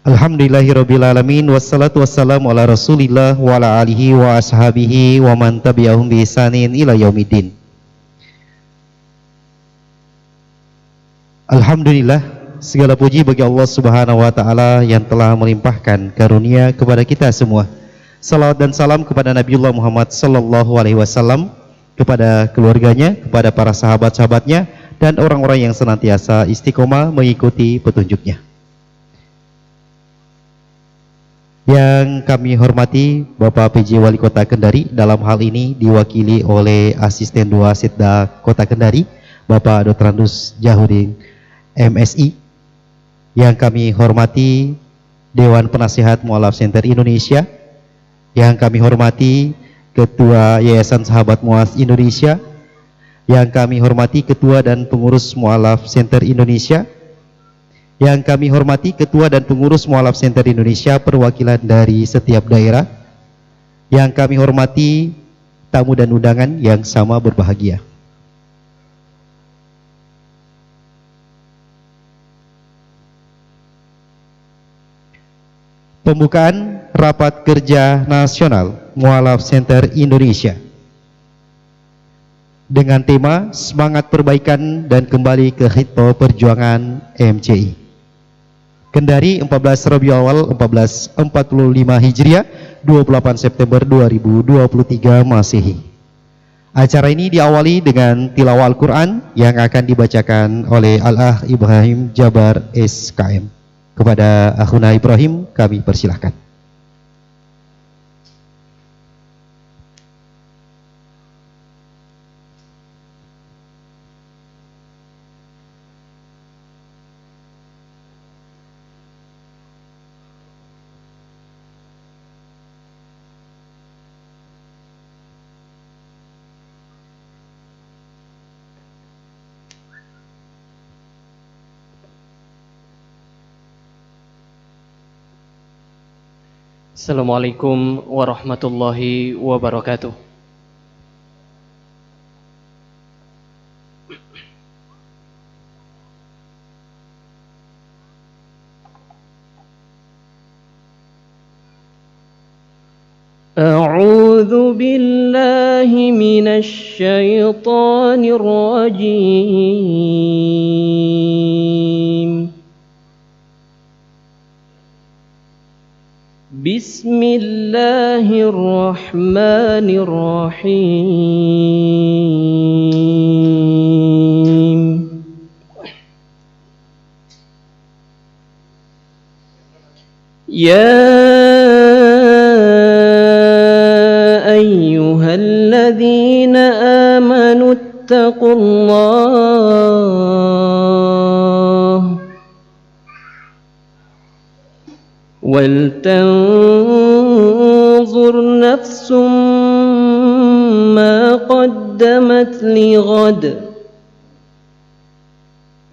Alhamdulillahirrabbilalamin. Wassalatu wassalamu ala rasulillah wa ala alihi wa ashabihi wa man tabi'ahum bi ihsanin ila yaumiddin. Alhamdulillah, segala puji bagi Allah subhanahu wa ta'ala yang telah melimpahkan karunia kepada kita semua. Salawat dan salam kepada Nabiullah Muhammad sallallahu alaihi wasallam, kepada keluarganya, kepada para sahabat-sahabatnya, dan orang-orang yang senantiasa istiqomah mengikuti petunjuknya. Yang kami hormati Bapak PJ Wali Kota Kendari, dalam hal ini diwakili oleh Asisten 2 Setda Kota Kendari, Bapak Dr. Andus Jahudin MSI. Yang kami hormati Dewan Penasihat Mu'alaf Center Indonesia. Yang kami hormati Ketua Yayasan Sahabat Mu'alaf Indonesia. Yang kami hormati Ketua dan Pengurus Mu'alaf Center Indonesia. Yang kami hormati Ketua dan Pengurus Mu'alaf Center Indonesia perwakilan dari setiap daerah. Yang kami hormati tamu dan undangan yang sama berbahagia. Pembukaan Rapat Kerja Nasional Mu'alaf Center Indonesia dengan tema Semangat Perbaikan dan Kembali ke Khidmah Perjuangan MCI. Kendari 14 Rabiul Awal 1445 Hijriah, 28 September 2023 Masehi. Acara ini diawali dengan tilawah Al-Quran yang akan dibacakan oleh Al-Akh Ibrahim Jabar SKM. Kepada Akhuna Ibrahim kami persilahkan. Assalamualaikum warahmatullahi wabarakatuh. A'udzu billahi minasy syaithanir rajim. Bismillahirrahmanirrahim. Ya ayyuhalladzina amanu ittaqullaha وَلْتَنْظُرْ نَفْسٌ مَا قَدَّمَتْ لِغَدٍ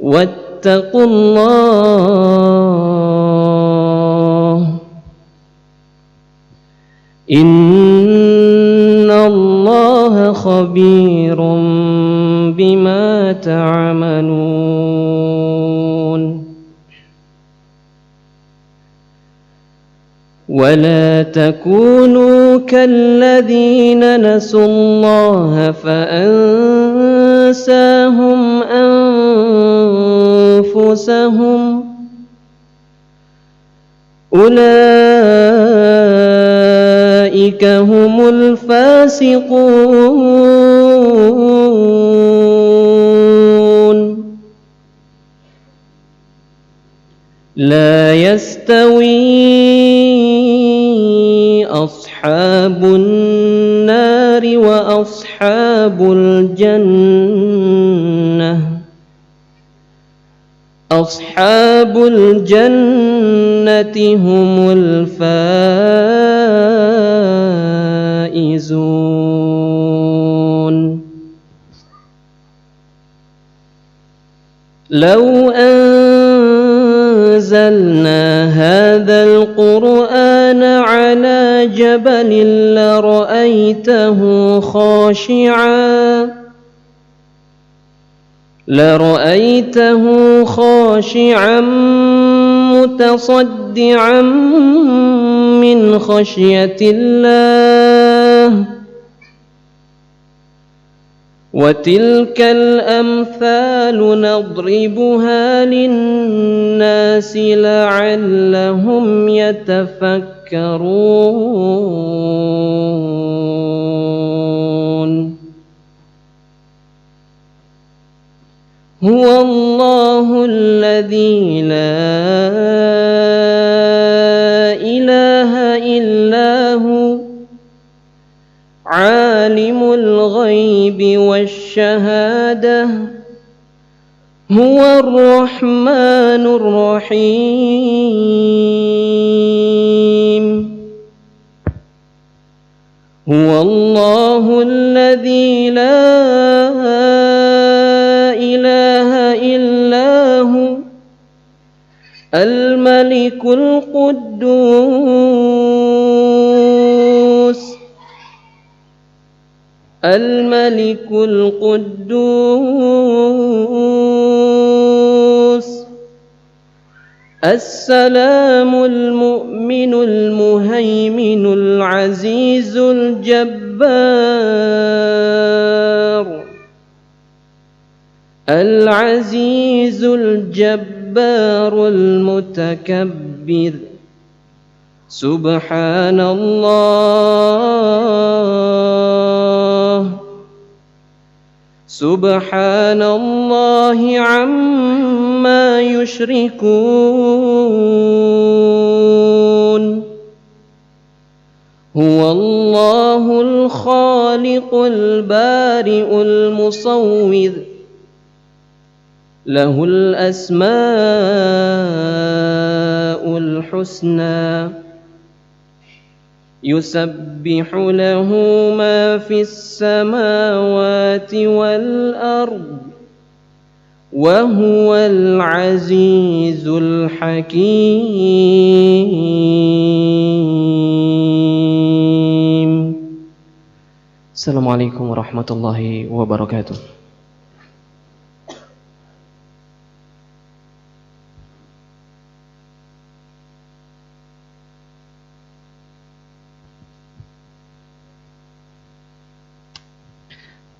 وَاتَّقُوا اللَّهَ إِنَّ اللَّهَ خَبِيرٌ بِمَا تَعْمَلُونَ ولا تكونوا كالذين نسوا الله فأنساهم أنفسهم أولئك هم الفاسقون لا يستوي أصحاب النار وأصحاب الجنة أصحاب الجنة هم الفائزون لو أنزلنا هذا القرآن على جبل لرأيته خاشعا متصدعا من خشية الله وتلك الأمثال نضربها للناس لعلهم يتفكرون هو الله الذي لا إله إلا هو عالم الغيب والشهادة هو الرحمن الرحيم هو الله الذي لا إله إلا هو الملك القدوس السلام المؤمن المهيمن العزيز الجبار المتكبر سبحان الله عما يشركون هو الله الخالق البارئ المصور له الأسماء الحسنى يسبح له ما في السماوات والأرض وهو العزيز الحكيم. السلام عليكم ورحمة الله وبركاته.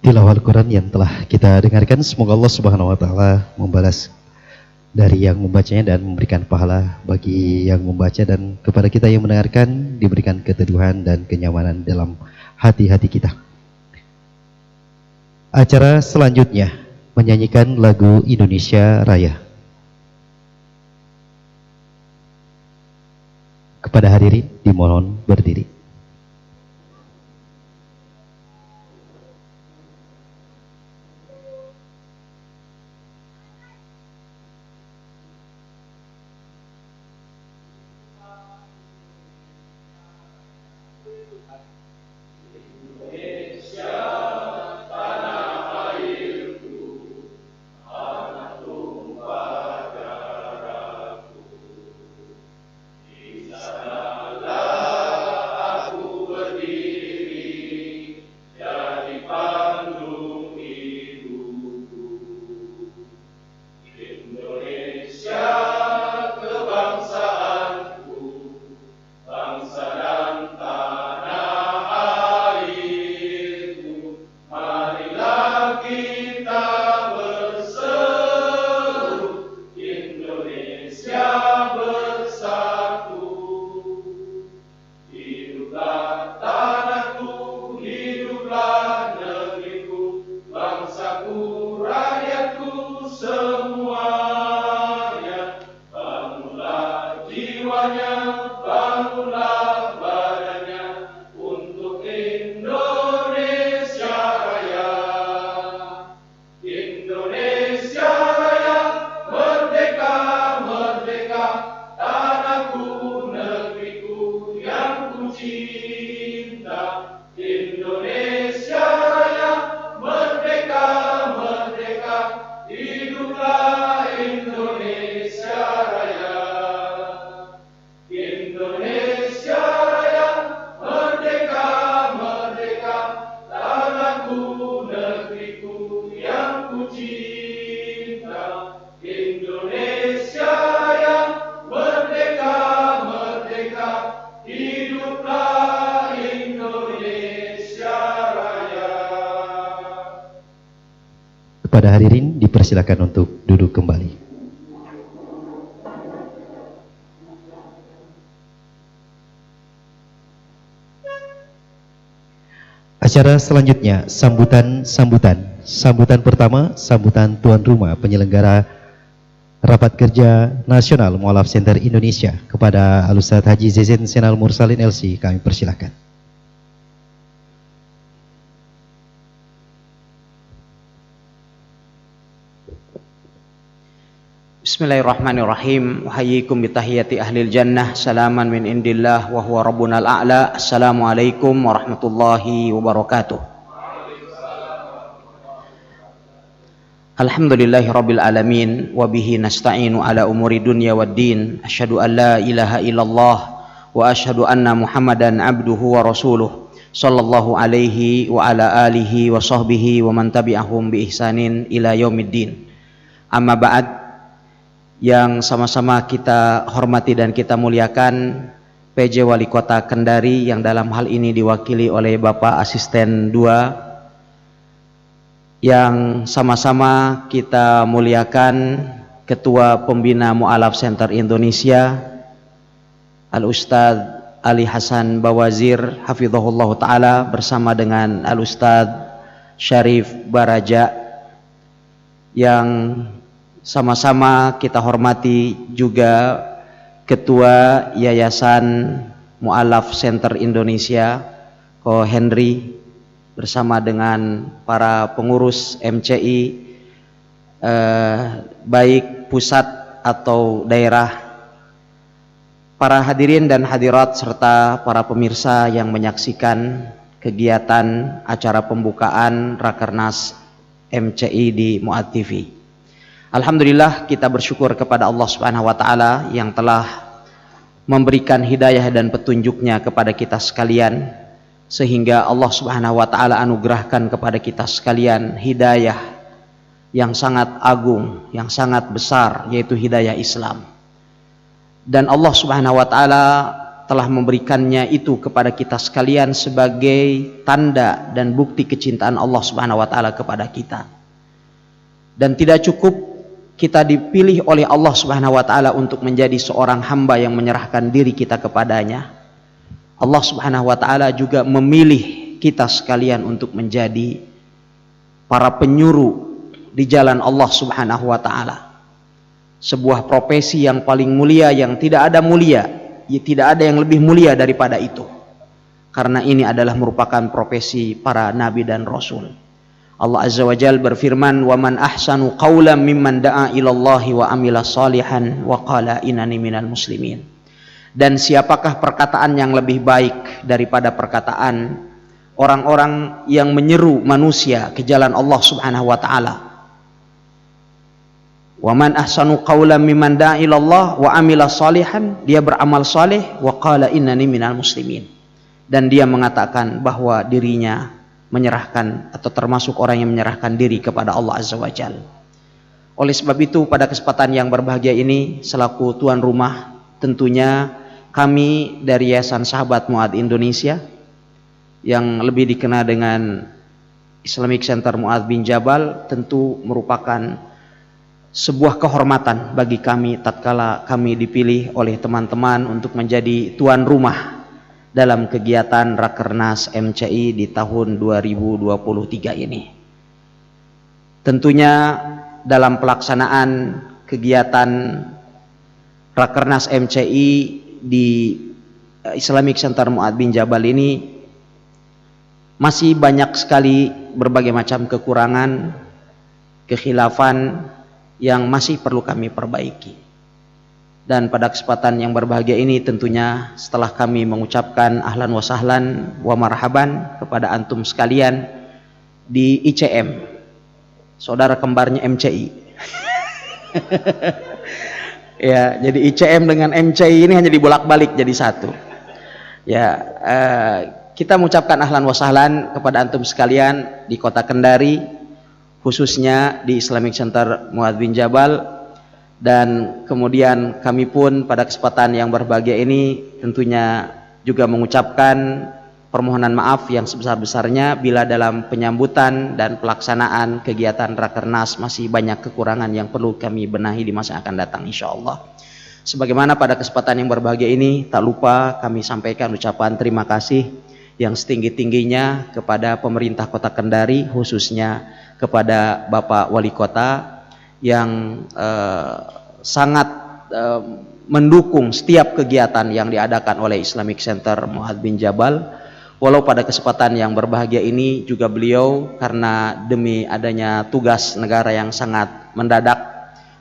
Tilawah Al-Quran yang telah kita dengarkan, semoga Allah Subhanahu wa Ta'ala membalas dari yang membacanya dan memberikan pahala bagi yang membaca, dan kepada kita yang mendengarkan diberikan keteduhan dan kenyamanan dalam hati-hati kita. Acara selanjutnya menyanyikan lagu Indonesia Raya. Kepada hadirin dimohon berdiri. Bangsa dan tanah Kepada hadirin dipersilakan untuk duduk kembali. Acara selanjutnya sambutan pertama, sambutan tuan rumah penyelenggara Rapat Kerja Nasional Mu'alaf Center Indonesia kepada Al-Ustadz Haji Zezen Senal Mursalin LC, kami persilakan. Bismillahirrahmanirrahim. Uhayyikum bitahiyati ahlil jannah. Salaman min indillah wa huwa rabbunal a'la. Assalamualaikum warahmatullahi wabarakatuh. Alhamdulillahi rabbil alamin. Wa bihi nasta'inu ala umuri dunya wad din. Asyhadu an la ilaha illallah wa asyhadu anna muhammadan abduhu wa rasuluh. Sallallahu alaihi wa ala alihi wa sahbihi wa man tabi'ahum bi ihsanin ila yaumiddin. Amma ba'd. Yang sama-sama kita hormati dan kita muliakan PJ Wali Kota Kendari yang dalam hal ini diwakili oleh Bapak Asisten 2, yang sama-sama kita muliakan Ketua Pembina Mu'alaf Center Indonesia Al-Ustadz Ali Hasan Bawazir hafizahullah ta'ala bersama dengan Al-Ustadz Syarif Baraja, yang sama-sama kita hormati juga Ketua Yayasan Mu'alaf Center Indonesia Ko Henry bersama dengan para pengurus MCI baik pusat atau daerah, para hadirin dan hadirat serta para pemirsa yang menyaksikan kegiatan acara pembukaan Rakernas MCI di Mu'ad TV. Alhamdulillah, kita bersyukur kepada Allah Subhanahu wa taala yang telah memberikan hidayah dan petunjuknya kepada kita sekalian, sehingga Allah Subhanahu wa taala anugerahkan kepada kita sekalian hidayah yang sangat agung, yang sangat besar, yaitu hidayah Islam. Dan Allah Subhanahu wa taala telah memberikannya itu kepada kita sekalian sebagai tanda dan bukti kecintaan Allah Subhanahu wa taala kepada kita. Dan tidak cukup kita dipilih oleh Allah Subhanahu wa taala untuk menjadi seorang hamba yang menyerahkan diri kita kepadanya. Allah Subhanahu wa taala juga memilih kita sekalian untuk menjadi para penyuluh di jalan Allah Subhanahu wa taala. Sebuah profesi yang paling mulia, yang tidak ada yang lebih mulia daripada itu. Karena ini adalah merupakan profesi para nabi dan rasul. Allah Azza wa Jalla berfirman, "Wa man ahsanu qawlan mimman da'a ilallahi wa amila salihan wa qala innani minal muslimin." Dan siapakah perkataan yang lebih baik daripada perkataan orang-orang yang menyeru manusia ke jalan Allah Subhanahu wa taala. Wa man ahsanu qawlan mimman da'a ilallah wa amila salihan, dia beramal saleh, wa qala innani minal muslimin, dan dia mengatakan bahwa dirinya menyerahkan atau termasuk orang yang menyerahkan diri kepada Allah Azza wa Jalla. Oleh sebab itu, pada kesempatan yang berbahagia ini, selaku tuan rumah, tentunya kami dari Yayasan Sahabat Mu'ad Indonesia yang lebih dikenal dengan Islamic Center Mu'ad bin Jabal, tentu merupakan sebuah kehormatan bagi kami tatkala kami dipilih oleh teman-teman untuk menjadi tuan rumah dalam kegiatan Rakernas MCI di tahun 2023 ini. Tentunya dalam pelaksanaan kegiatan Rakernas MCI di Islamic Center Mu'ad bin Jabal ini masih banyak sekali berbagai macam kekurangan, kekhilafan yang masih perlu kami perbaiki. Dan pada kesempatan yang berbahagia ini, tentunya setelah kami mengucapkan ahlan wa sahlan wa marhaban kepada antum sekalian di ICM, saudara kembarnya MCI. Ya, jadi ICM dengan MCI ini hanya dibolak-balik jadi satu. Ya, kita mengucapkan ahlan wa sahlan kepada antum sekalian di Kota Kendari, khususnya di Islamic Center Mu'ad bin Jabal. Dan kemudian kami pun pada kesempatan yang berbahagia ini tentunya juga mengucapkan permohonan maaf yang sebesar-besarnya bila dalam penyambutan dan pelaksanaan kegiatan Rakernas masih banyak kekurangan yang perlu kami benahi di masa yang akan datang insyaallah. Sebagaimana pada kesempatan yang berbahagia ini, tak lupa kami sampaikan ucapan terima kasih yang setinggi-tingginya kepada pemerintah Kota Kendari, khususnya kepada Bapak Wali Kota yang sangat mendukung setiap kegiatan yang diadakan oleh Islamic Center Mu'adz bin Jabal. Walau pada kesempatan yang berbahagia ini juga beliau karena demi adanya tugas negara yang sangat mendadak,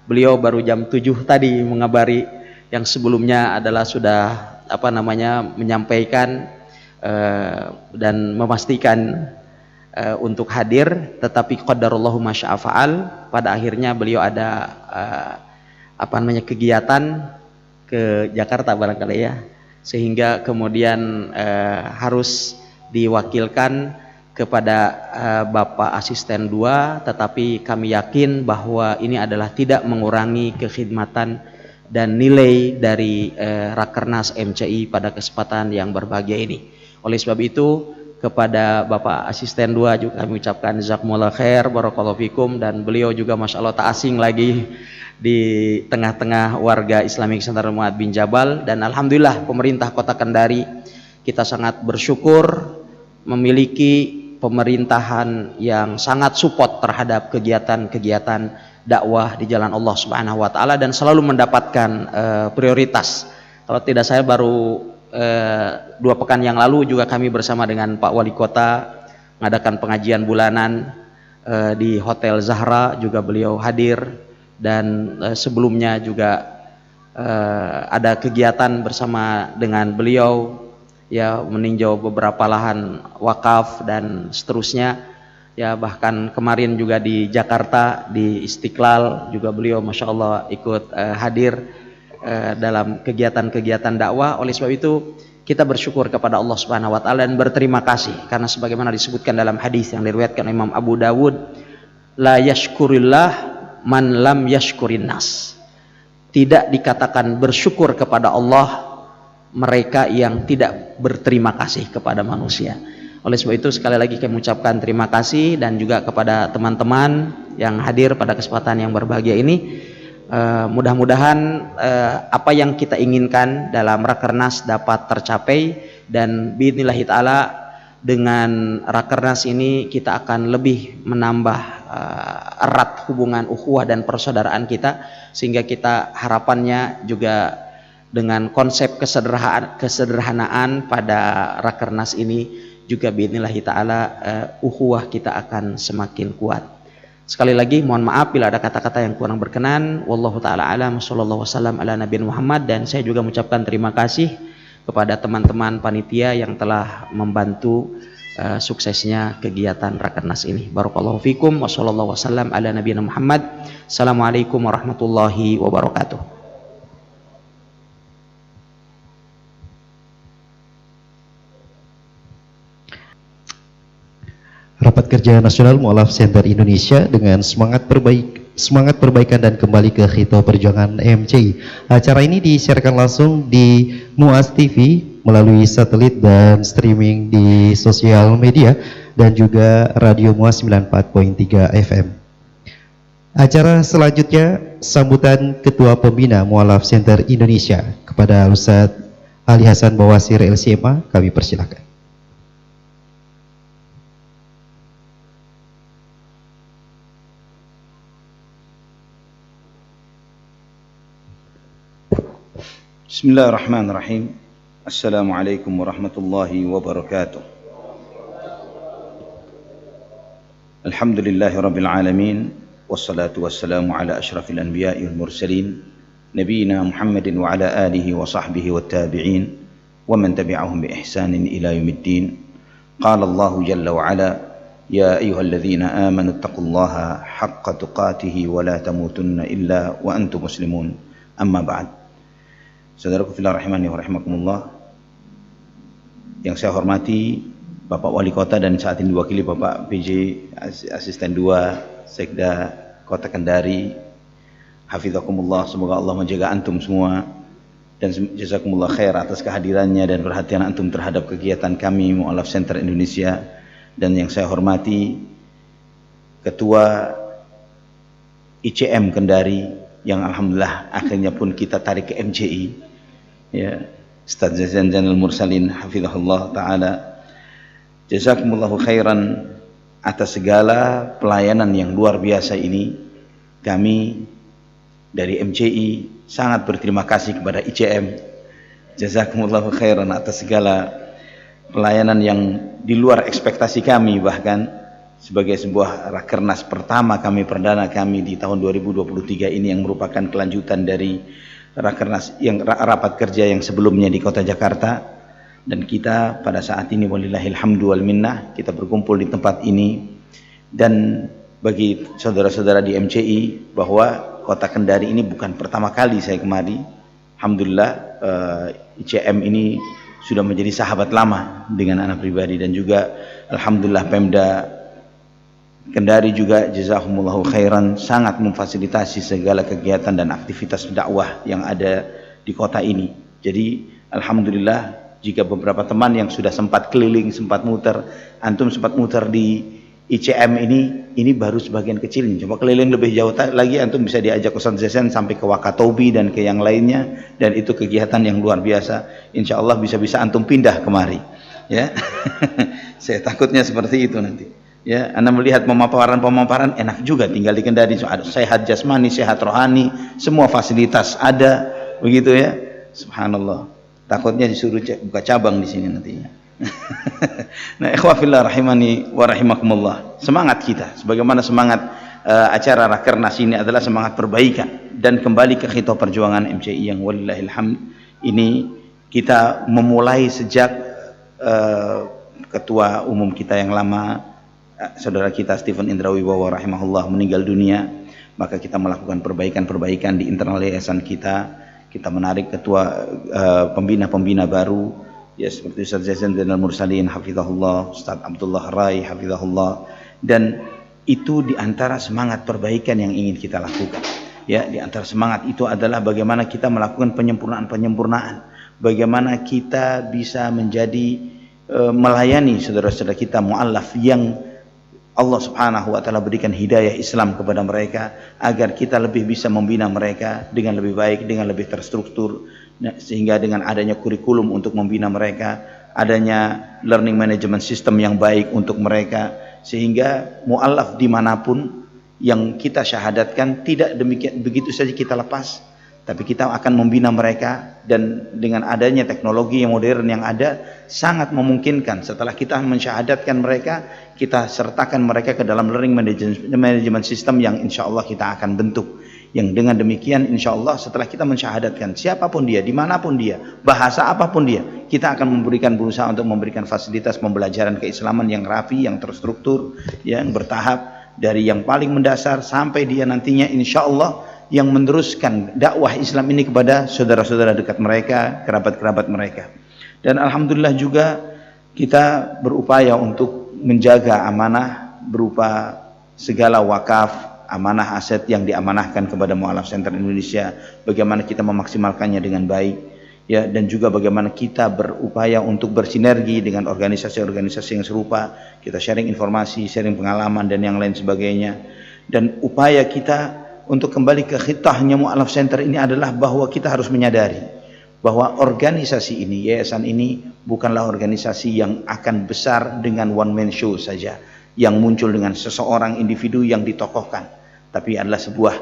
beliau baru jam 7 tadi mengabari, yang sebelumnya adalah sudah menyampaikan dan memastikan untuk hadir, tetapi qadarullahu masya'a fa'al, pada akhirnya beliau ada kegiatan ke Jakarta barangkali ya, sehingga kemudian harus diwakilkan kepada Bapak Asisten 2, tetapi kami yakin bahwa ini adalah tidak mengurangi kekhidmatan dan nilai dari Rakernas MCI pada kesempatan yang berbahagia ini. Oleh sebab itu, kepada Bapak Asisten 2 juga kami ucapkan jazakumullah khair, barakallahu fikum, dan beliau juga Masya Allah tak asing lagi di tengah-tengah warga Islamic Center Mu'adz bin Jabal. Dan alhamdulillah pemerintah Kota Kendari, kita sangat bersyukur memiliki pemerintahan yang sangat support terhadap kegiatan-kegiatan dakwah di jalan Allah Subhanahu wa taala dan selalu mendapatkan prioritas. Kalau tidak saya baru 2 pekan yang lalu juga kami bersama dengan Pak Wali Kota mengadakan pengajian bulanan di Hotel Zahra, juga beliau hadir, dan sebelumnya juga ada kegiatan bersama dengan beliau ya, meninjau beberapa lahan wakaf dan seterusnya ya. Bahkan kemarin juga di Jakarta di Istiqlal juga beliau Masya Allah ikut hadir dalam kegiatan-kegiatan dakwah. Oleh sebab itu kita bersyukur kepada Allah Subhanahu wa taala dan berterima kasih, karena sebagaimana disebutkan dalam hadis yang diriwayatkan Imam Abu Dawud, la yashkurillah man lam yashkurin nas. Tidak dikatakan bersyukur kepada Allah mereka yang tidak berterima kasih kepada manusia. Oleh sebab itu sekali lagi kami mengucapkan terima kasih, dan juga kepada teman-teman yang hadir pada kesempatan yang berbahagia ini. Mudah-mudahan apa yang kita inginkan dalam Rakernas dapat tercapai, dan biidznillah ta'ala dengan Rakernas ini kita akan lebih menambah erat hubungan ukhuwah dan persaudaraan kita, sehingga kita harapannya juga dengan konsep kesederhanaan pada Rakernas ini juga biidznillah ta'ala ukhuwah kita akan semakin kuat. Sekali lagi mohon maaf bila ada kata-kata yang kurang berkenan. Wallahu taala alam, sallallahu wasallam ala nabiyina Muhammad. Dan saya juga mengucapkan terima kasih kepada teman-teman panitia yang telah membantu suksesnya kegiatan Rakernas ini. Barakallahu fikum wa sallallahu wasallam ala nabiyina Muhammad. Assalamualaikum warahmatullahi wabarakatuh. Rapat Kerja Nasional Mu'alaf Center Indonesia dengan semangat perbaikan dan kembali ke Khito Perjuangan MCI. Acara ini disiarkan langsung di Mu'adz TV melalui satelit dan streaming di sosial media dan juga Radio Mu'adz 94.3 FM. Acara selanjutnya sambutan Ketua Pembina Mu'alaf Center Indonesia kepada Ustadz Ali Hasan Bawasir LCMA, kami persilakan. Bismillahirrahmanirrahim. Assalamualaikum warahmatullahi wabarakatuh. Alhamdulillahi rabbil alamin, wassalatu wassalamu ala asyrafil anbiya'i wal mursalin, nabiyina Muhammadin wa ala alihi wa sahbihi wat tabi'in wa man tabi'ahum bi ihsanin ila yaumiddin. Qala Allahu jalla wa ala, ya ayyuhalladzina amanu taqullaha haqqa tuqatih wa la tamutunna illa wa antum muslimun. Amma ba'd. Saudaraku fillah rahimani wa rahimakumullah, yang saya hormati Bapak Wali Kota dan saat ini diwakili Bapak PJ Asisten 2 Sekda Kota Kendari, hafizakumullah, semoga Allah menjaga antum semua dan jazakumullah khair atas kehadirannya dan perhatian antum terhadap kegiatan kami Mu'allaf Center Indonesia. Dan yang saya hormati Ketua ICM Kendari yang alhamdulillah akhirnya pun kita tarik ke MCI, ya, Ustaz Zainal Mursalin hafizahullah taala. Jazakumullahu khairan atas segala pelayanan yang luar biasa ini. Kami dari MCI sangat berterima kasih kepada ICM. Jazakumullahu khairan atas segala pelayanan yang di luar ekspektasi kami, bahkan sebagai sebuah rakernas pertama kami, perdana kami di tahun 2023 ini, yang merupakan kelanjutan dari rakernas yang rapat kerja yang sebelumnya di Kota Jakarta. Dan kita pada saat ini walillahil hamdu wal minnah kita berkumpul di tempat ini. Dan bagi saudara-saudara di MCI bahwa Kota Kendari ini bukan pertama kali saya kemari. Alhamdulillah ICM ini sudah menjadi sahabat lama dengan anak pribadi, dan juga alhamdulillah Pemda Kendari juga jazakumullahu khairan sangat memfasilitasi segala kegiatan dan aktivitas dakwah yang ada di kota ini. Jadi alhamdulillah, jika beberapa teman yang sudah sempat keliling, sempat muter, antum sempat muter di ICM ini baru sebagian kecil. Coba keliling lebih jauh lagi, antum bisa diajak Ustaz Zain sampai ke Wakatobi dan ke yang lainnya, dan itu kegiatan yang luar biasa. Insya Allah bisa-bisa antum pindah kemari, ya. Saya takutnya seperti itu nanti, ya. Anda melihat pemaparan enak juga tinggal di Kendari, sehat jasmani, sehat rohani, semua fasilitas ada, begitu ya. Subhanallah. Takutnya disuruh buka cabang di sini nantinya. Nah, ikhwafillah rahimani wa rahimakumullah. Semangat kita, sebagaimana semangat acara Rakernas ini adalah semangat perbaikan dan kembali ke khitab perjuangan MCI yang walillahil hamd ini kita memulai sejak ketua umum kita yang lama, saudara kita Stephen Indra Wibowo rahimahullah meninggal dunia. Maka kita melakukan perbaikan-perbaikan di internal yayasan kita. Kita menarik ketua pembina-pembina baru, ya, seperti Ustaz Zainal Mursalin hafizahullah, Ustaz Abdullah Rai hafizahullah. Dan itu diantara semangat perbaikan yang ingin kita lakukan, ya. Diantara semangat itu adalah bagaimana kita melakukan penyempurnaan, bagaimana kita bisa menjadi melayani saudara-saudara kita mu'allaf yang Allah subhanahu wa ta'ala berikan hidayah Islam kepada mereka, agar kita lebih bisa membina mereka dengan lebih baik, dengan lebih terstruktur, sehingga dengan adanya kurikulum untuk membina mereka, adanya learning management system yang baik untuk mereka, sehingga mu'allaf dimanapun yang kita syahadatkan tidak demikian begitu saja kita lepas, tapi kita akan membina mereka. Dan dengan adanya teknologi yang modern yang ada, sangat memungkinkan setelah kita mensyahadatkan mereka, kita sertakan mereka ke dalam learning management system yang insya Allah kita akan bentuk. Yang dengan demikian insya Allah setelah kita mensyahadatkan siapapun dia, dimanapun dia, bahasa apapun dia, kita akan berusaha untuk memberikan fasilitas pembelajaran keislaman yang rapi, yang terstruktur, yang bertahap, dari yang paling mendasar sampai dia nantinya insya Allah yang meneruskan dakwah Islam ini kepada saudara-saudara dekat mereka, kerabat-kerabat mereka. Dan alhamdulillah juga kita berupaya untuk menjaga amanah berupa segala wakaf, amanah aset yang diamanahkan kepada Mu'allaf Center Indonesia, bagaimana kita memaksimalkannya dengan baik, ya, dan juga bagaimana kita berupaya untuk bersinergi dengan organisasi-organisasi yang serupa, kita sharing informasi, sharing pengalaman dan yang lain sebagainya. Dan upaya kita untuk kembali ke khitahnya Mu'allaf Center ini adalah bahwa kita harus menyadari bahwa organisasi ini, yayasan ini bukanlah organisasi yang akan besar dengan one man show saja, yang muncul dengan seseorang individu yang ditokohkan, tapi adalah sebuah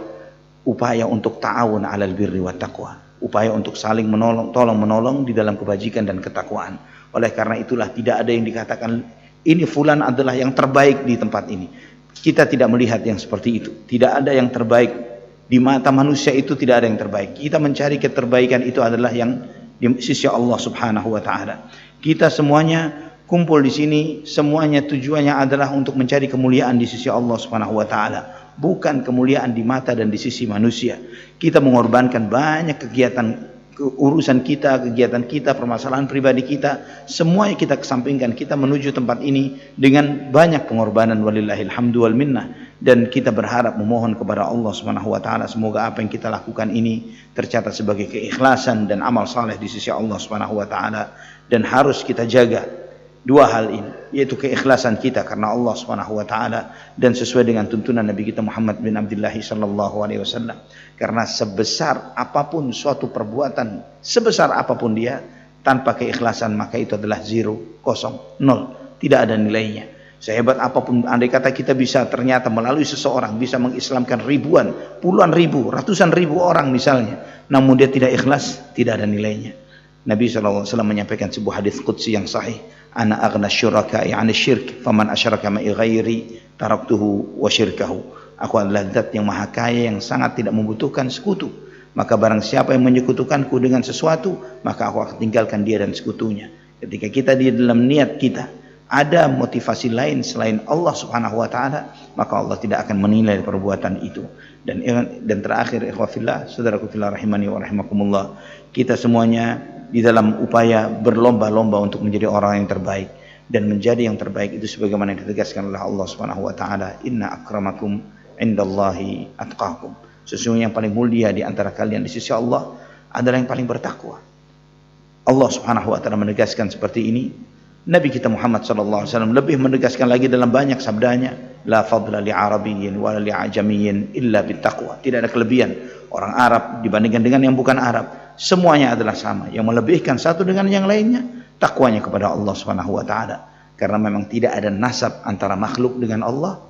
upaya untuk ta'awun 'alal birri wat taqwa, upaya untuk saling menolong, tolong-menolong di dalam kebajikan dan ketakwaan. Oleh karena itulah tidak ada yang dikatakan ini fulan adalah yang terbaik di tempat ini. Kita tidak melihat yang seperti itu. Tidak ada yang terbaik di mata manusia, itu tidak ada yang terbaik. Kita mencari keterbaikan itu adalah yang di sisi Allah Subhanahu wa taala. Kita semuanya kumpul di sini, semuanya tujuannya adalah untuk mencari kemuliaan di sisi Allah Subhanahu wa taala, bukan kemuliaan di mata dan di sisi manusia. Kita mengorbankan banyak kegiatan urusan kita, kegiatan kita, permasalahan pribadi kita, semuanya kita kesampingkan. Kita menuju tempat ini dengan banyak pengorbanan, walillahil hamdu wal minnah, dan kita berharap memohon kepada Allah Subhanahu wa taala semoga apa yang kita lakukan ini tercatat sebagai keikhlasan dan amal saleh di sisi Allah Subhanahu wa taala. Dan harus kita jaga dua hal ini, yaitu keikhlasan kita karena Allah Subhanahu wa taala dan sesuai dengan tuntunan Nabi kita Muhammad bin Abdullah sallallahu alaihi wasallam. Karena sebesar apapun suatu perbuatan, sebesar apapun dia, tanpa keikhlasan maka itu adalah zero, kosong, nol, tidak ada nilainya. Sehebat apapun, andai kata kita bisa ternyata melalui seseorang bisa mengislamkan ribuan, puluhan ribu, ratusan ribu orang misalnya, namun dia tidak ikhlas, tidak ada nilainya. Nabi SAW menyampaikan sebuah hadis qudsi yang sahih, ana aghna syuraka'i 'ani syirk, faman asyraka ma'i ghairi taraktuhu wa syirkahu. Aku adalah zat yang maha kaya yang sangat tidak membutuhkan sekutu, maka barang siapa yang menyekutukanku dengan sesuatu, maka aku akan tinggalkan dia dan sekutunya. Ketika kita di dalam niat kita ada motivasi lain selain Allah Subhanahu wa taala, maka Allah tidak akan menilai perbuatan itu. Dan terakhir, ikhwafillah, saudaraku fillah rahimani wa rahimakumullah, kita semuanya di dalam upaya berlomba-lomba untuk menjadi orang yang terbaik, dan menjadi yang terbaik itu sebagaimana yang ditegaskan oleh Allah Subhanahu wa taala, inna akramakum indallahi atqakum. Sesungguhnya yang paling mulia di antara kalian di sisi Allah adalah yang paling bertakwa. Allah Subhanahu wa taala menegaskan seperti ini. Nabi kita Muhammad sallallahu alaihi wasallam lebih menegaskan lagi dalam banyak sabdanya, la fadla li arabiyyin wa li ajamiyyin illa bittaqwa. Tidak ada kelebihan orang Arab dibandingkan dengan yang bukan Arab. Semuanya adalah sama. Yang melebihkan satu dengan yang lainnya takwanya kepada Allah Subhanahu wa taala. Karena memang tidak ada nasab antara makhluk dengan Allah,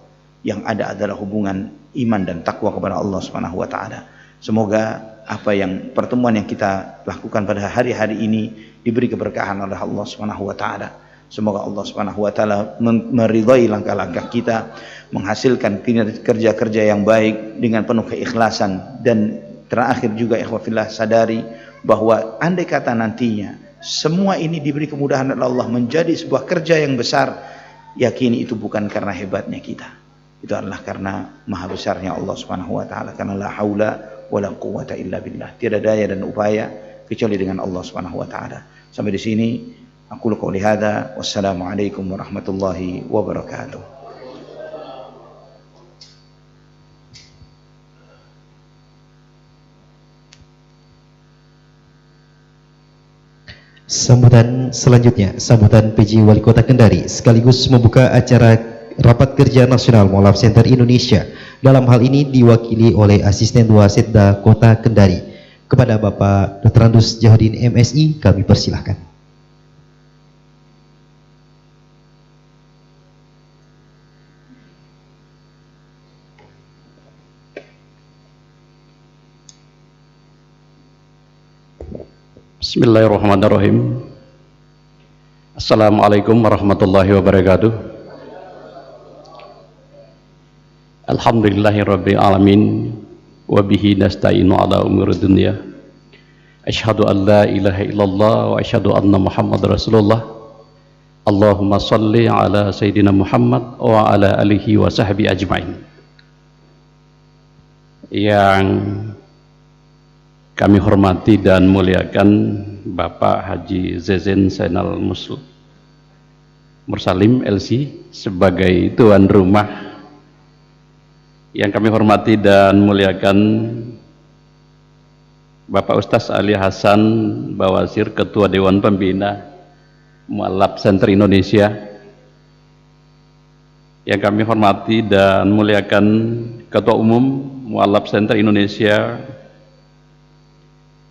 yang ada adalah hubungan iman dan takwa kepada Allah Subhanahu wa taala. Semoga apa yang pertemuan yang kita lakukan pada hari-hari ini diberi keberkahan oleh Allah Subhanahu wa taala. Semoga Allah Subhanahu wa taala meridhai langkah-langkah kita, menghasilkan kerja-kerja yang baik dengan penuh keikhlasan. Dan terakhir juga ikhwafillah, sadari bahwa andai kata nantinya semua ini diberi kemudahan oleh Allah menjadi sebuah kerja yang besar, yakini itu bukan karena hebatnya kita. Itu adalah karena maha besarnya Allah Subhanahu wa taala, karena la haula wala quwwata illa billah. Tiada daya dan upaya kecuali dengan Allah Subhanahu wa taala. Sampai di sini aku qouli hadza, wassalamualaikum warahmatullahi wabarakatuh. Sambutan selanjutnya, sambutan PJ Wali Kota Kendari sekaligus membuka acara Rapat Kerja Nasional Mualaf Center Indonesia. Dalam hal ini diwakili oleh Asisten 2 Setda Kota Kendari. Kepada Bapak Dr. Andus Jahudin MSI kami persilahkan. Bismillahirrahmanirrahim. Assalamualaikum warahmatullahi wabarakatuh. Alhamdulillahirabbil alamin wa bihi nasta'inu ala umuri dunya. Asyhadu an la ilaha illallah wa asyhadu anna Muhammadar Rasulullah. Allahumma shalli ala sayyidina Muhammad wa ala alihi wa sahbihi ajmain. Yang kami hormati dan muliakan Bapak Haji Zezen Zainal Mursalim LC sebagai tuan rumah. Yang kami hormati dan muliakan Bapak Ustaz Ali Hasan Bawasir, Ketua Dewan Pembina Mualaf Center Indonesia. Yang kami hormati dan muliakan Ketua Umum Mualaf Center Indonesia.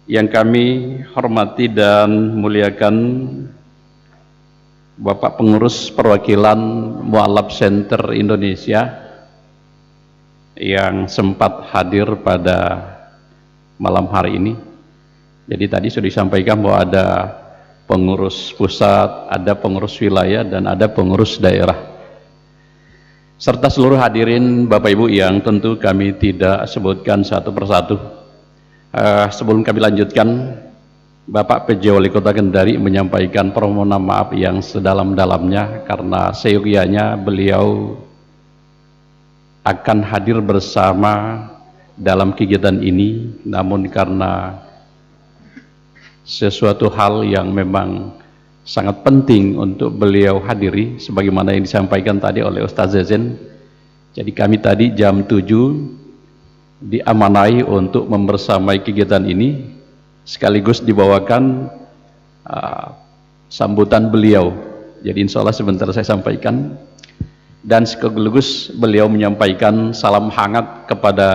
Yang kami hormati dan muliakan Bapak Pengurus Perwakilan Mualaf Center Indonesia yang sempat hadir pada malam hari ini. Jadi tadi sudah disampaikan bahwa ada pengurus pusat, ada pengurus wilayah, dan ada pengurus daerah, serta seluruh hadirin Bapak Ibu yang tentu kami tidak sebutkan satu persatu. Sebelum kami lanjutkan, Bapak PJ Wali Kota Kendari menyampaikan permohonan maaf yang sedalam-dalamnya karena seyogyanya beliau akan hadir bersama dalam kegiatan ini, namun karena sesuatu hal yang memang sangat penting untuk beliau hadiri sebagaimana yang disampaikan tadi oleh Ustaz Zazen. Jadi kami tadi jam 7 diamanai untuk membersamai kegiatan ini, sekaligus dibawakan sambutan beliau. Jadi insya Allah sebentar saya sampaikan, dan sekaligus beliau menyampaikan salam hangat kepada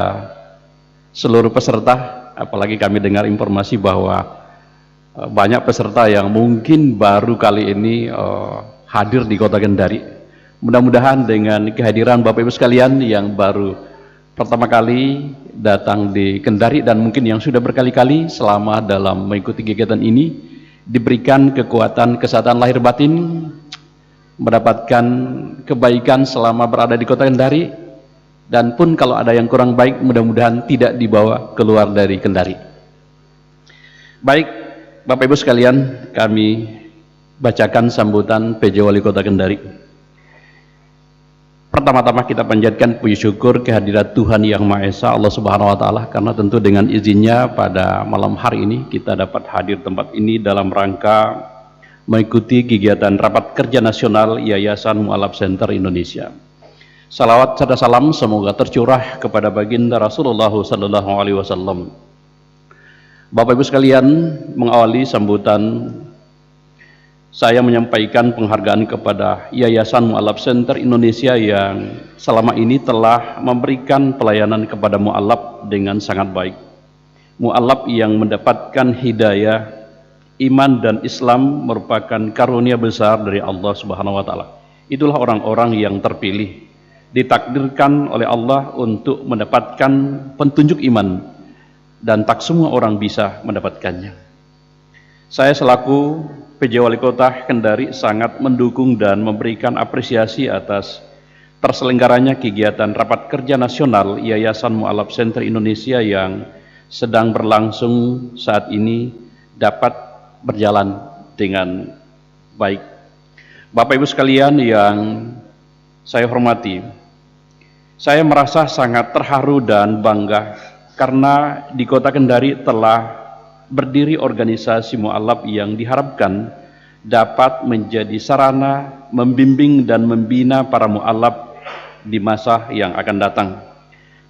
seluruh peserta. Apalagi kami dengar informasi bahwa banyak peserta yang mungkin baru kali ini hadir di Kota Kendari. Mudah-mudahan dengan kehadiran Bapak Ibu sekalian yang baru pertama kali datang di Kendari dan mungkin yang sudah berkali-kali selama dalam mengikuti kegiatan ini, diberikan kekuatan kesehatan lahir batin, mendapatkan kebaikan selama berada di Kota Kendari, dan pun kalau ada yang kurang baik mudah-mudahan tidak dibawa keluar dari Kendari. Baik Bapak Ibu sekalian, kami bacakan sambutan PJ Wali Kota Kendari. Pertama-tama kita panjatkan puji syukur kehadirat Tuhan Yang Maha Esa, Allah Subhanahu wa taala, karena tentu dengan izinnya pada malam hari ini kita dapat hadir tempat ini dalam rangka mengikuti kegiatan Rapat Kerja Nasional Yayasan Mu'allaf Center Indonesia. Salawat serta salam semoga tercurah kepada baginda Rasulullah sallallahu alaihi wasallam. Bapak Ibu sekalian, mengawali sambutan saya menyampaikan penghargaan kepada Yayasan Mu'allaf Center Indonesia yang selama ini telah memberikan pelayanan kepada mu'allaf dengan sangat baik. Mu'allaf yang mendapatkan hidayah iman dan Islam merupakan karunia besar dari Allah Subhanahu wa taala. Itulah orang-orang yang terpilih, ditakdirkan oleh Allah untuk mendapatkan petunjuk iman, dan tak semua orang bisa mendapatkannya. Saya selaku PJ Wali Kota Kendari sangat mendukung dan memberikan apresiasi atas terselenggaranya kegiatan Rapat Kerja Nasional Yayasan Mu'allaf Center Indonesia yang sedang berlangsung saat ini dapat berjalan dengan baik. Bapak Ibu sekalian yang saya hormati, saya merasa sangat terharu dan bangga karena di Kota Kendari telah berdiri organisasi mu'allaf yang diharapkan dapat menjadi sarana membimbing dan membina para mu'allaf di masa yang akan datang.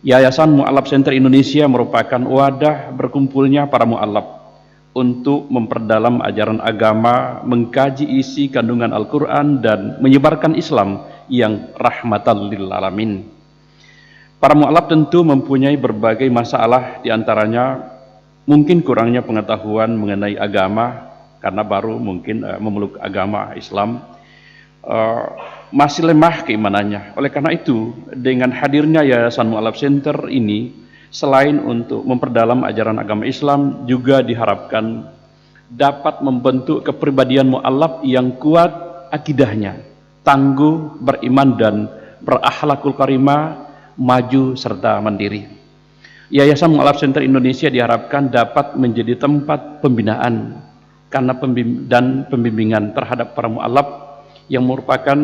Yayasan Mu'allaf Center Indonesia merupakan wadah berkumpulnya para mu'allaf untuk memperdalam ajaran agama, mengkaji isi kandungan Al-Quran, dan menyebarkan Islam yang rahmatan lil alamin. Para mu'allaf tentu mempunyai berbagai masalah, diantaranya mungkin kurangnya pengetahuan mengenai agama, karena baru mungkin memeluk agama Islam, masih lemah keimanannya. Oleh karena itu, dengan hadirnya Yayasan Mu'allaf Center ini, selain untuk memperdalam ajaran agama Islam, juga diharapkan dapat membentuk kepribadian mu'allaf yang kuat akidahnya, tangguh, beriman, dan berakhlakul karimah, maju serta mandiri. Yayasan Mu'allaf Center Indonesia diharapkan dapat menjadi tempat pembinaan dan pembimbingan terhadap para mu'allaf yang merupakan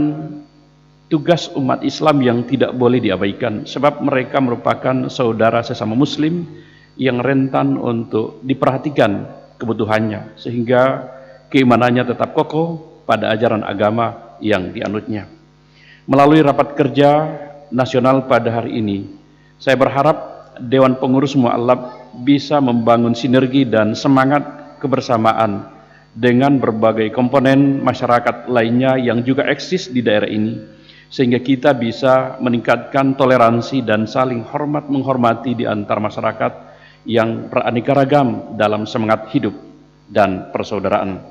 tugas umat Islam yang tidak boleh diabaikan, sebab mereka merupakan saudara sesama muslim yang rentan untuk diperhatikan kebutuhannya sehingga keimanannya tetap kokoh pada ajaran agama yang dianutnya. Melalui rapat kerja nasional pada hari ini, saya berharap Dewan Pengurus Mu'allaf bisa membangun sinergi dan semangat kebersamaan dengan berbagai komponen masyarakat lainnya yang juga eksis di daerah ini, sehingga kita bisa meningkatkan toleransi dan saling hormat menghormati di antar masyarakat yang beraneka ragam dalam semangat hidup dan persaudaraan.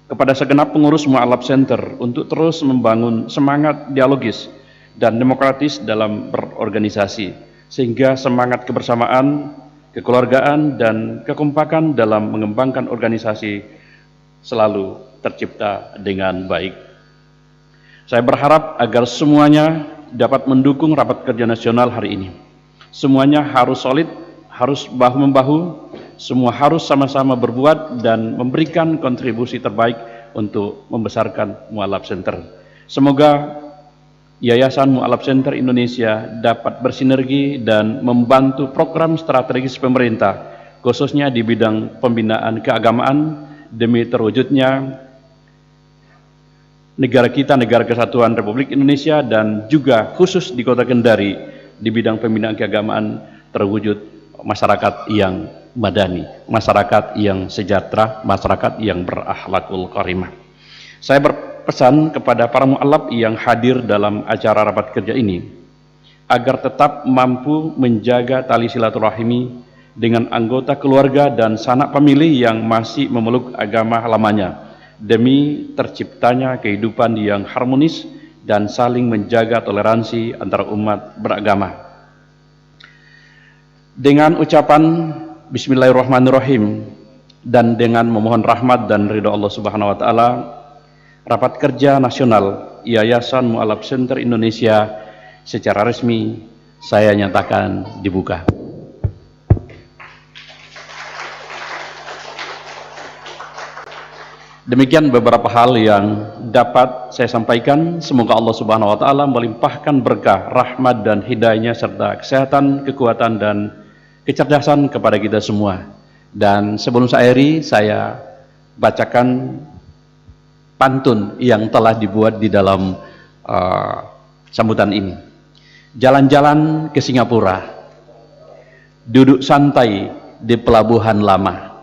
Kepada segenap pengurus Mu'allaf Center untuk terus membangun semangat dialogis dan demokratis dalam berorganisasi, sehingga semangat kebersamaan, kekeluargaan, dan kekompakan dalam mengembangkan organisasi selalu tercipta dengan baik. Saya berharap agar semuanya dapat mendukung rapat kerja nasional hari ini. Semuanya harus solid, harus bahu-membahu, semua harus sama-sama berbuat dan memberikan kontribusi terbaik untuk membesarkan Mu'allaf Center. Semoga Yayasan Mu'allaf Center Indonesia dapat bersinergi dan membantu program strategis pemerintah khususnya di bidang pembinaan keagamaan demi terwujudnya negara kita, Negara Kesatuan Republik Indonesia, dan juga khusus di Kota Kendari di bidang pembinaan keagamaan terwujud masyarakat yang madani, masyarakat yang sejahtera, masyarakat yang berakhlakul karimah. Saya berpesan kepada para mu'alaf yang hadir dalam acara rapat kerja ini agar tetap mampu menjaga tali silaturahmi dengan anggota keluarga dan sanak pemilih yang masih memeluk agama lamanya demi terciptanya kehidupan yang harmonis dan saling menjaga toleransi antara umat beragama. Dengan ucapan Bismillahirrahmanirrahim dan dengan memohon rahmat dan ridha Allah Subhanahu wa taala, rapat kerja nasional Yayasan Mu'alaf Center Indonesia secara resmi saya nyatakan dibuka. Demikian beberapa hal yang dapat saya sampaikan. Semoga Allah Subhanahu wa taala melimpahkan berkah, rahmat dan hidayahnya serta kesehatan, kekuatan dan kecerdasan kepada kita semua. Dan sebelum saya akhiri, saya bacakan pantun yang telah dibuat di dalam sambutan ini. Jalan-jalan ke Singapura, duduk santai di pelabuhan lama.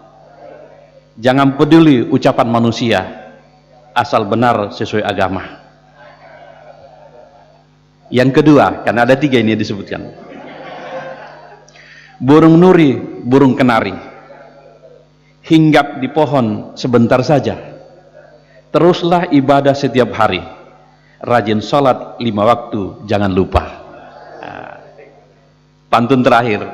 Jangan peduli ucapan manusia, asal benar sesuai agama. Yang kedua, karena ada 3 ini disebutkan. Burung nuri, burung kenari, hinggap di pohon sebentar saja. Teruslah ibadah setiap hari. Rajin sholat 5 waktu, jangan lupa. Pantun terakhir.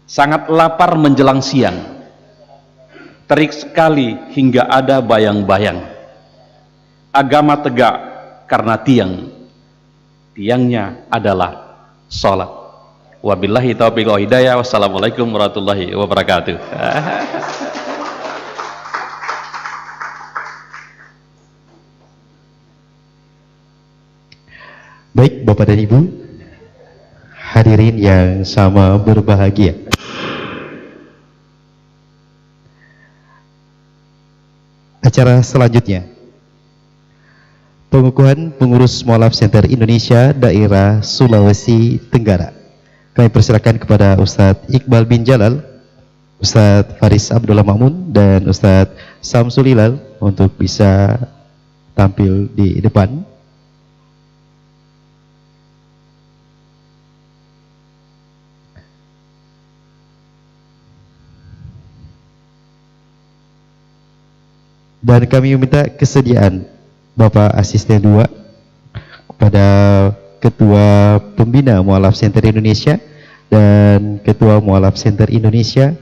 Sangat lapar menjelang siang. Terik sekali hingga ada bayang-bayang. Agama tegak karena tiangnya adalah sholat. Wabillahi taufiq wal hidayah. Wassalamualaikum warahmatullahi wabarakatuh. Baik Bapak dan Ibu, hadirin yang sama berbahagia. Acara selanjutnya, pengukuhan pengurus Mu'alaf Center Indonesia Daerah Sulawesi Tenggara. Kami persilakan kepada Ustadz Iqbal bin Jalal, Ustadz Faris Abdullah Ma'mun, dan Ustadz Samsul Hilal untuk bisa tampil di depan. Dan kami meminta kesediaan Bapak Asisten 2 kepada Ketua Pembina Mu'alaf Center Indonesia dan Ketua Mu'alaf Center Indonesia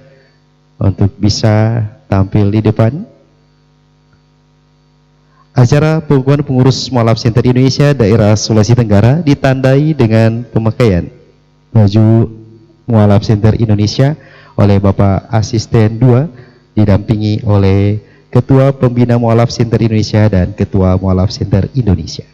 untuk bisa tampil di depan. Acara pengukuhan pengurus Mu'alaf Center Indonesia Daerah Sulawesi Tenggara ditandai dengan pemakaian baju Mu'alaf Center Indonesia oleh Bapak Asisten 2 didampingi oleh Ketua Pembina Mu'alaf Center Indonesia dan Ketua Mu'alaf Center Indonesia.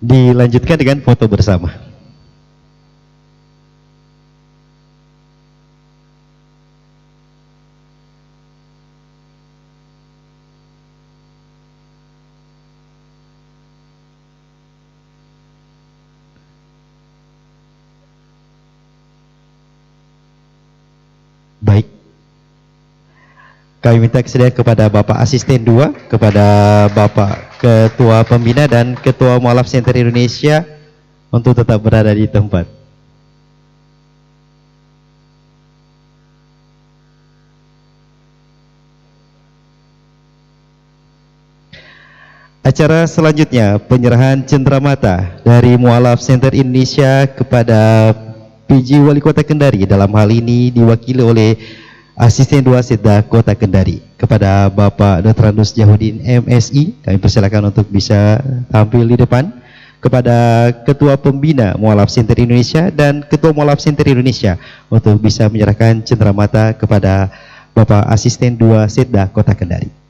Dilanjutkan dengan foto bersama. Baik. Kami minta kesediaan kepada Bapak Asisten 2, kepada Bapak Ketua Pembina dan Ketua Mualaf Center Indonesia untuk tetap berada di tempat. Acara selanjutnya penyerahan cenderamata dari Mualaf Center Indonesia kepada PJ Wali Kota Kendari, dalam hal ini diwakili oleh Asisten 2 Setda Kota Kendari. Kepada Bapak Dr. Andus Jahudin MSI, kami persilakan untuk bisa tampil di depan. Kepada Ketua Pembina Mualaf Center Indonesia dan Ketua Mualaf Center Indonesia untuk bisa menyerahkan cenderamata kepada Bapak Asisten 2 Setda Kota Kendari.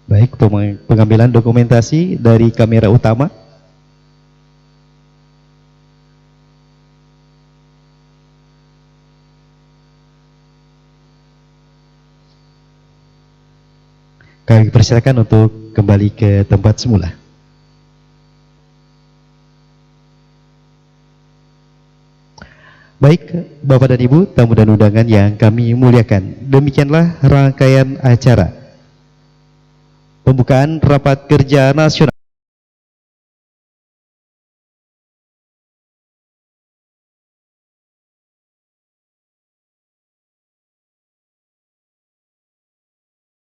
Baik, untuk pengambilan dokumentasi dari kamera utama. Kami persilakan untuk kembali ke tempat semula. Baik, Bapak dan Ibu, tamu dan undangan yang kami muliakan, demikianlah rangkaian acara pembukaan Rapat Kerja Nasional